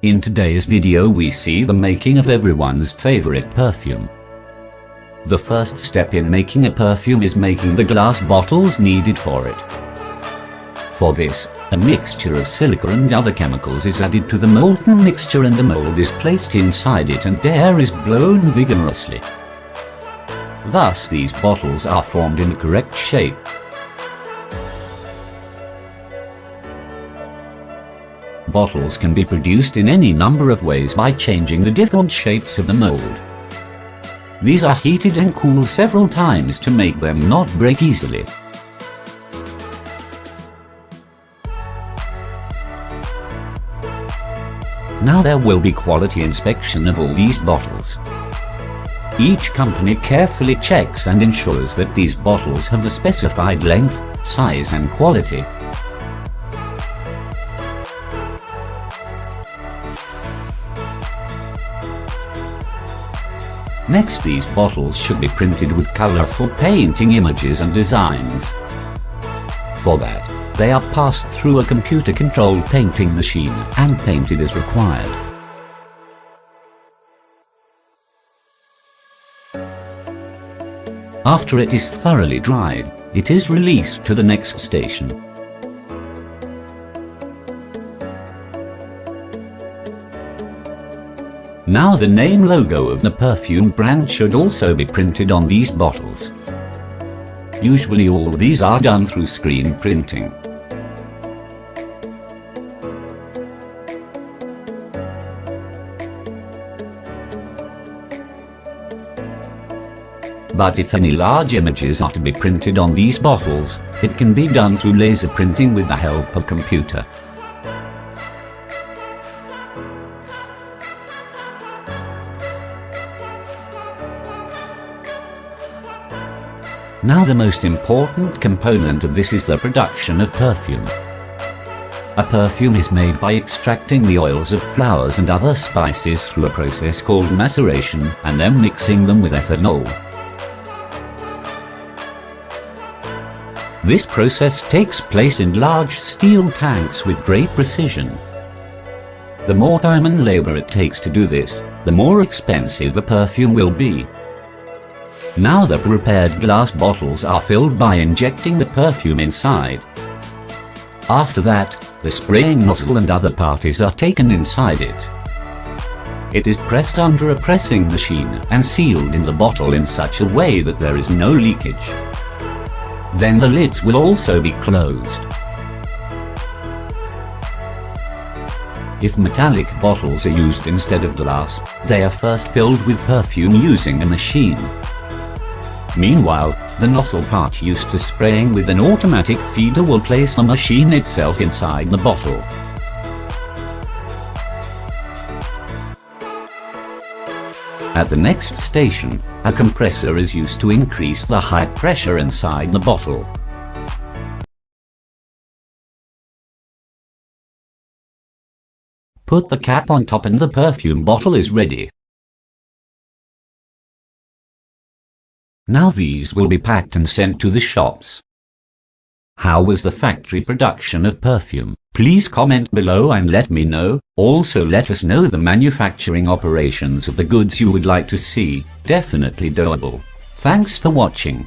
In today's video we see the making of everyone's favorite perfume. The first step in making a perfume is making the glass bottles needed for it. For this, a mixture of silica and other chemicals is added to the molten mixture and the mold is placed inside it and air is blown vigorously. Thus these bottles are formed in the correct shape. Bottles can be produced in any number of ways by changing the different shapes of the mold. These are heated and cooled several times to make them not break easily. Now there will be quality inspection of all these bottles. Each company carefully checks and ensures that these bottles have the specified length, size and quality. Next, these bottles should be printed with colorful painting images and designs. For that, they are passed through a computer-controlled painting machine and painted as required. After it is thoroughly dried, it is released to the next station. Now the name logo of the perfume brand should also be printed on these bottles. Usually all these are done through screen printing. But if any large images are to be printed on these bottles, it can be done through laser printing with the help of computer. Now the most important component of this is the production of perfume. A perfume is made by extracting the oils of flowers and other spices through a process called maceration and then mixing them with ethanol. This process takes place in large steel tanks with great precision. The more time and labor it takes to do this, the more expensive the perfume will be. Now the prepared glass bottles are filled by injecting the perfume inside. After that, the spraying nozzle and other parties are taken inside it. It is pressed under a pressing machine and sealed in the bottle in such a way that there is no leakage. Then the lids will also be closed. If metallic bottles are used instead of glass, they are first filled with perfume using a machine. Meanwhile, the nozzle part used for spraying with an automatic feeder will place the machine itself inside the bottle. At the next station, a compressor is used to increase the high pressure inside the bottle. Put the cap on top and the perfume bottle is ready. Now these will be packed and sent to the shops. How was the factory production of perfume? Please comment below and let me know. Also let us know the manufacturing operations of the goods you would like to see. Definitely doable. Thanks for watching.